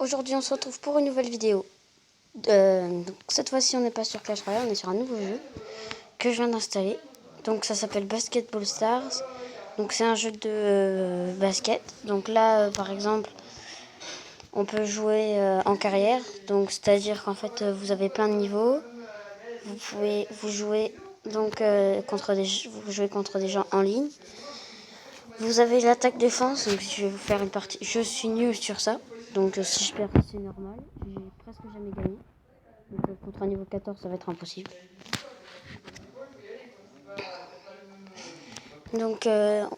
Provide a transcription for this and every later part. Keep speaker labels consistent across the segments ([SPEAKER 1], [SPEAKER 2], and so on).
[SPEAKER 1] Aujourd'hui on se retrouve pour une nouvelle vidéo. Donc, cette fois-ci on n'est pas sur Clash Royale, on est sur un nouveau jeu que je viens d'installer. Donc ça s'appelle Basketball Stars. Donc c'est un jeu de basket. Donc là par exemple on peut jouer en carrière. Donc c'est-à-dire qu'en fait vous avez plein de niveaux. Vous jouez donc vous jouez contre des gens en ligne. Vous avez l'attaque défense, donc je vais vous faire une partie. Je suis nul sur ça, donc si je perds c'est normal. J'ai presque jamais gagné. Donc contre un niveau 14 ça va être impossible. Donc là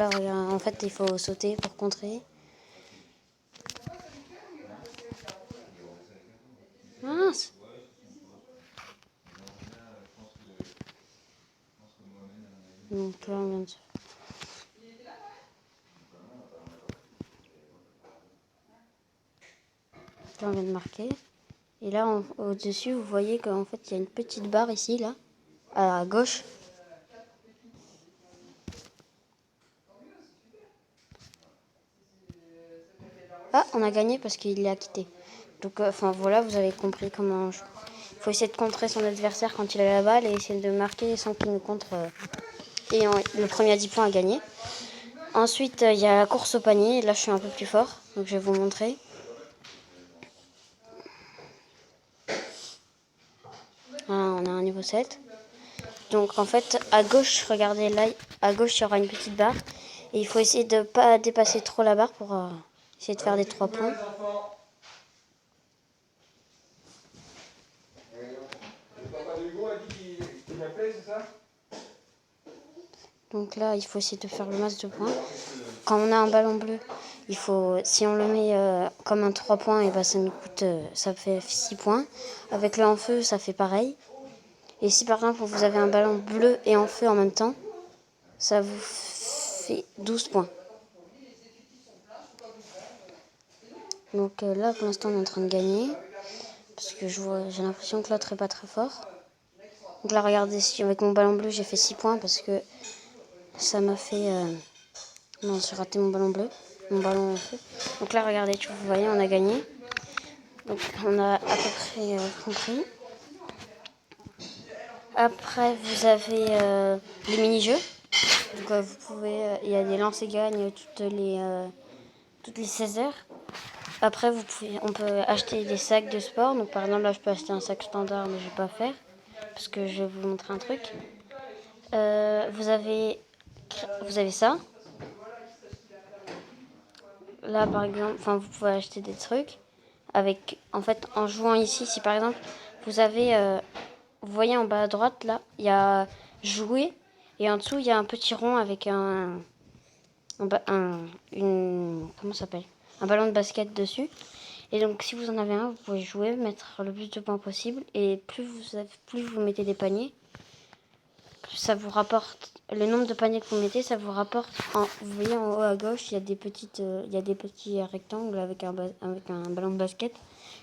[SPEAKER 1] regarde, en fait il faut sauter pour contrer. Mince. Donc là on vient de marquer. Et là au-dessus vous voyez qu'en fait il y a une petite barre ici là, à gauche. Ah, on a gagné parce qu'il l'a quitté. Donc voilà, vous avez compris comment... Il faut essayer de contrer son adversaire quand il a la balle et essayer de marquer sans qu'il nous contre. Et le premier à 10 points a gagné. Ensuite, il y a la course au panier. Là, je suis un peu plus fort. Donc, je vais vous montrer. On a un niveau 7. Donc, en fait, à gauche, regardez là, à gauche, il y aura une petite barre. Et il faut essayer de ne pas dépasser trop la barre pour essayer de faire des 3 points. Donc là, il faut essayer de faire le max de points. Quand on a un ballon bleu, si on le met comme un 3 points, et ben ça nous coûte, ça fait 6 points. Avec le en feu, ça fait pareil. Et si par exemple vous avez un ballon bleu et en feu en même temps, ça vous fait 12 points. Donc là, pour l'instant, on est en train de gagner. Parce que j'ai l'impression que l'autre est pas très fort. Donc là, regardez, avec mon ballon bleu, j'ai fait 6 points parce que ça m'a fait... Non, j'ai raté mon ballon bleu. Mon ballon en feu. Donc là, regardez, vous voyez, on a gagné. Donc on a à peu près compris. Après, vous avez les mini-jeux. Donc vous pouvez... Il y a des lancers-gagnes toutes les 16 heures. Après, on peut acheter des sacs de sport. Donc par exemple, là, je peux acheter un sac standard, mais je ne vais pas faire. Parce que je vais vous montrer un truc. Vous avez ça. Là, par exemple, vous pouvez acheter des trucs. En fait, en jouant ici, si par exemple, vous avez... vous voyez en bas à droite, là, il y a jouer. Et en dessous, il y a un petit rond avec comment ça s'appelle ? Un ballon de basket dessus. Et donc, si vous en avez un, vous pouvez jouer, mettre le plus de points possible. Et plus vous mettez des paniers, ça vous rapporte... Le nombre de paniers que vous mettez, ça vous rapporte... vous voyez, en haut à gauche, il y a des petits rectangles avec un ballon de basket.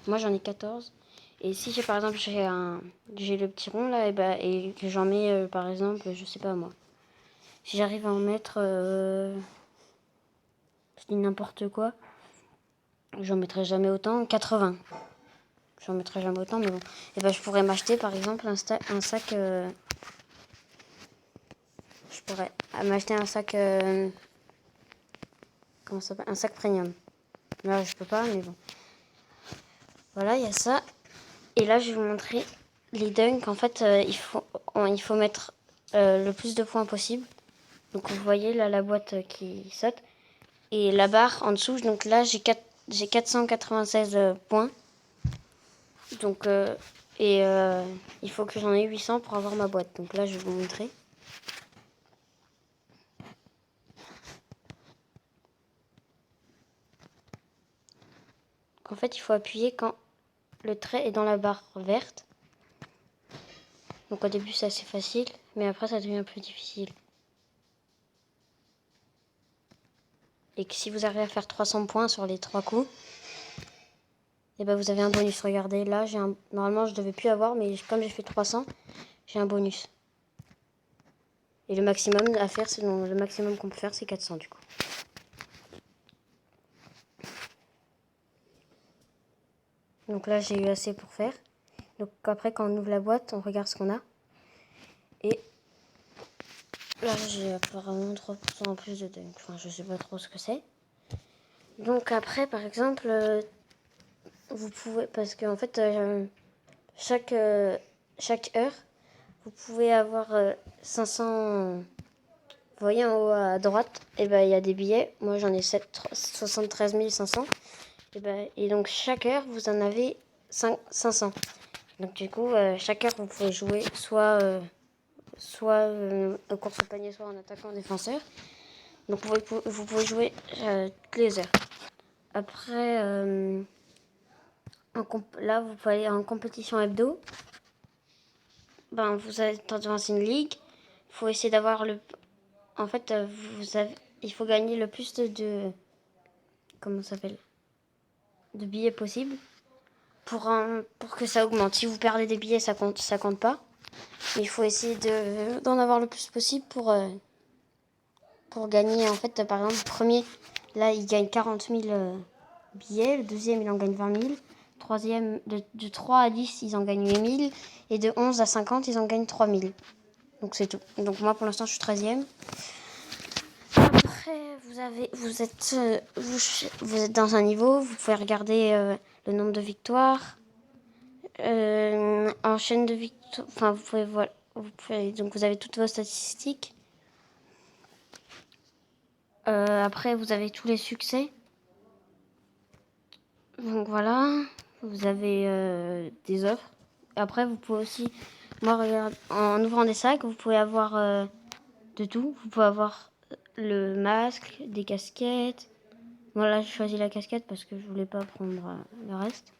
[SPEAKER 1] Moi, j'en ai 14. Et si par exemple j'ai le petit rond là et que j'en mets par exemple, je sais pas moi. Si j'arrive à en mettre je dis n'importe quoi, j'en mettrai jamais autant, 80. J'en mettrai jamais autant, mais bon. Et je pourrais m'acheter par exemple un sac je pourrais m'acheter un sac comment ça s'appelle, un sac premium. Là, je peux pas, mais bon. Voilà, il y a ça. Et là, je vais vous montrer les dunks. En fait, il faut mettre le plus de points possible. Donc, vous voyez là la boîte qui saute. Et la barre en dessous. Donc là, j'ai 496 points. Donc, il faut que j'en ai 800 pour avoir ma boîte. Donc là, je vais vous montrer. Donc, en fait, il faut appuyer quand le trait est dans la barre verte. Donc au début, c'est assez facile. Mais après, ça devient plus difficile. Et que si vous arrivez à faire 300 points sur les 3 coups, et vous avez un bonus. Regardez, là, normalement, je devais plus avoir, mais comme j'ai fait 300, j'ai un bonus. Et le maximum à faire, le maximum qu'on peut faire, c'est 400 du coup. Donc là, j'ai eu assez pour faire. Donc après, quand on ouvre la boîte, on regarde ce qu'on a. Et là, j'ai apparemment 3% en plus de dunk. Enfin, je sais pas trop ce que c'est. Donc après, par exemple, vous pouvez... Parce qu'en fait, chaque heure, vous pouvez avoir 500... Vous voyez en haut à droite, et ben, il y a des billets. Moi, j'en ai 73 500. Et donc, chaque heure, vous en avez 500. Donc, du coup, chaque heure, vous pouvez jouer soit en course au panier, soit en attaquant défenseur. Donc, vous pouvez jouer toutes les heures. Après, là, vous pouvez aller en compétition hebdo. Ben, vous êtes dans une ligue. Il faut essayer d'avoir le... En fait, il faut gagner le plus comment ça s'appelle, de billets possible pour que ça augmente. Si vous perdez des billets, ça compte pas. Mais il faut essayer d'en avoir le plus possible pour gagner. En fait, par exemple, le premier, là, il gagne 40 000 billets. Le deuxième, il en gagne 20 000. Le troisième, de 3 à 10, ils en gagnent 8 000. Et de 11 à 50, ils en gagnent 3 000. Donc c'est tout. Donc moi, pour l'instant, je suis 13e. Après, vous êtes dans un niveau, vous pouvez regarder le nombre de victoires, en chaîne de victoires. Enfin, donc vous avez toutes vos statistiques. Après, vous avez tous les succès. Donc voilà, vous avez des offres. Après, vous pouvez aussi, moi, regarde, en ouvrant des sacs, vous pouvez avoir de tout. Vous pouvez avoir le masque, des casquettes. Voilà, j'ai choisi la casquette parce que je voulais pas prendre le reste.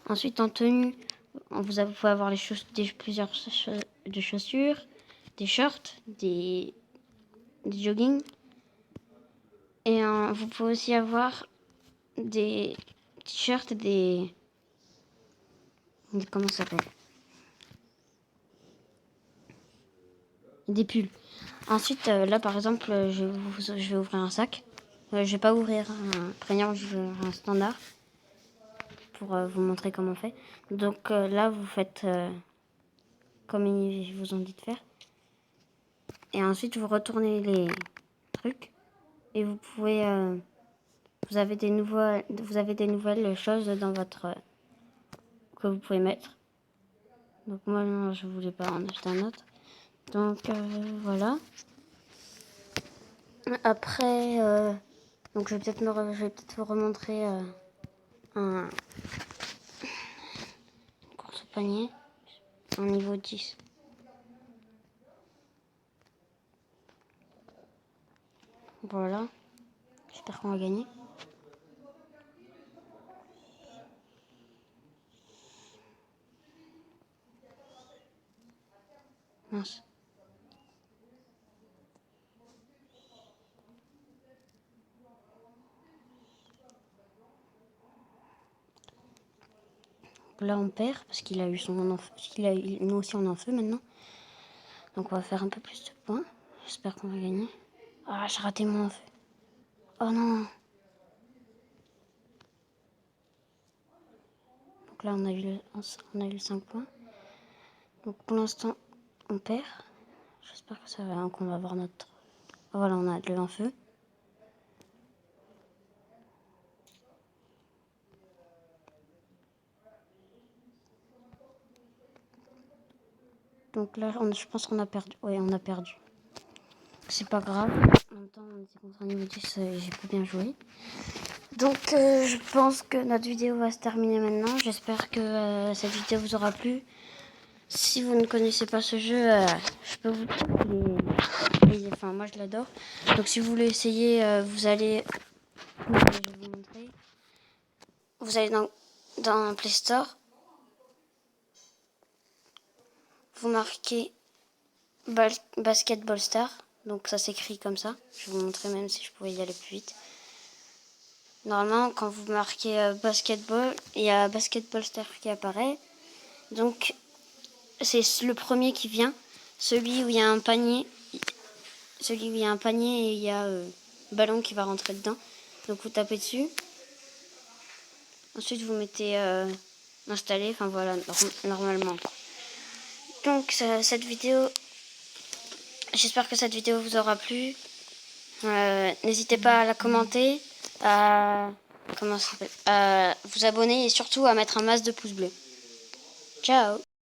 [SPEAKER 1] Ensuite, en tenue, vous pouvez avoir plusieurs de chaussures, des shorts, des joggings. Et vous pouvez aussi avoir des t-shirts, comment ça s'appelle, des pulls. Ensuite, là, par exemple, je vais ouvrir un sac. Je vais pas ouvrir un premium, je vais ouvrir un standard pour vous montrer comment on fait. Donc là, vous faites comme ils vous ont dit de faire. Et ensuite, vous retournez les trucs. Et vous pouvez... vous avez des nouvelles choses dans votre... que vous pouvez mettre. Donc moi, non, je voulais pas en acheter un autre. Donc voilà. Après, donc je vais peut-être vous remontrer une course au panier en niveau 10. Voilà. J'espère qu'on va gagner. Mince. Là, on perd parce qu'il a eu son en feu. Nous aussi, on est en feu maintenant. Donc, on va faire un peu plus de points. J'espère qu'on va gagner. Ah, j'ai raté mon en feu. Oh non. Donc là, on a eu 5 points. Donc, pour l'instant, on perd. J'espère que qu'on va avoir notre... Voilà, on a le en feu. Donc là, je pense qu'on a perdu. Oui, on a perdu. C'est pas grave. En même temps, on était contre un niveau 10, j'ai pas bien joué. Donc, je pense que notre vidéo va se terminer maintenant. J'espère que cette vidéo vous aura plu. Si vous ne connaissez pas ce jeu, je peux vous dire enfin, moi je l'adore. Donc, si vous voulez essayer, vous allez... Je vais vous montrer. Vous allez dans Play Store. Vous marquez Basketball Star. Donc ça s'écrit comme ça. Je vais vous montrer même si je pouvais y aller plus vite. Normalement, quand vous marquez basketball, il y a Basketball Star qui apparaît. Donc c'est le premier qui vient. Celui où il y a un panier. Celui où il y a un panier et il y a un ballon qui va rentrer dedans. Donc vous tapez dessus. Ensuite vous mettez installer. Enfin voilà, normalement. Donc cette vidéo, j'espère que cette vidéo vous aura plu. N'hésitez pas à la commenter, à vous abonner et surtout à mettre un masse de pouces bleus. Ciao.